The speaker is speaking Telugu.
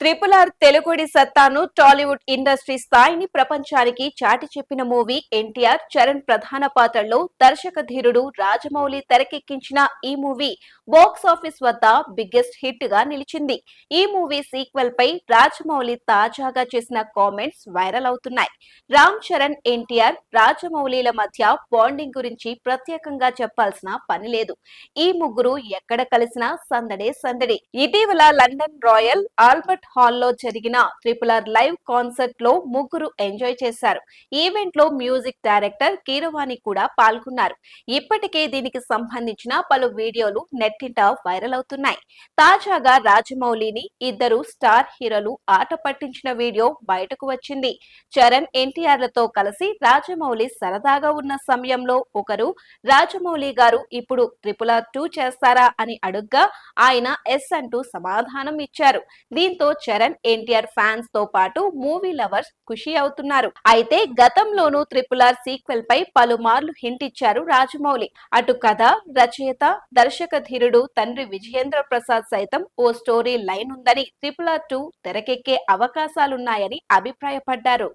RRR తెలుగుడి సత్తాను టాలీవుడ్ ఇండస్ట్రీ స్థాయిని ప్రపంచానికి చాటి చెప్పిన మూవీ ఎన్టీఆర్ చరణ్ ప్రధాన పాత్రలో దర్శక ధీరుడు రాజమౌళి తెరకెక్కించిన ఈ మూవీ బాక్స్ ఆఫీస్ వద్ద బిగ్గెస్ట్ హిట్ గా నిలిచింది. ఈ మూవీ సీక్వెల్ పై రాజమౌళి తాజాగా చేసిన కామెంట్స్ వైరల్ అవుతున్నాయి. రామ్ చరణ్ ఎన్టీఆర్ రాజమౌళిల మధ్య బాండింగ్ గురించి ప్రత్యేకంగా చెప్పాల్సిన పని లేదు. ఈ ముగ్గురు ఎక్కడ కలిసినా సందడే సందడి. ఇటీవల లండన్ రాయల్ ఆల్బర్ట్ హాల్లో జరిగిన RRR లైవ్ కాన్సర్ట్ లో ముగ్గురు ఎంజాయ్ చేశారు. ఈవెంట్ లో మ్యూజిక్ డైరెక్టర్ కీరవాణి కూడా పాల్గొన్నారు. ఇప్పటికే దీనికి సంబంధించిన పలు వీడియోలు నెట్టింట వైరల్ అవుతున్నాయి. తాజాగా రాజమౌళిని ఇద్దరు స్టార్ హీరోలు ఆట పట్టించిన వీడియో బయటకు వచ్చింది. చరణ్ ఎన్టీఆర్లతో కలిసి రాజమౌళి సరదాగా ఉన్న సమయంలో ఒకరు రాజమౌళి గారు ఇప్పుడు RRR 2 చేస్తారా అని అడుగ్గా ఆయన ఎస్ అంటూ సమాధానం ఇచ్చారు. దీంతో చరణ్ ఎన్టీఆర్ ఫ్యాన్స్ తో పాటు మూవీ లవర్స్ ఖుషి అవుతున్నారు. అయితే గతంలోనూ RRR సీక్వెల్ పై పలుమార్లు హింట్ ఇచ్చారు రాజమౌళి. అటు కథ, రచయిత, దర్శక ధీరుడు తండ్రి విజయేంద్ర ప్రసాద్ సైతం ఓ స్టోరీ లైన్ ఉందని RRR 2 తెరకెక్కే అవకాశాలున్నాయని అభిప్రాయపడ్డారు.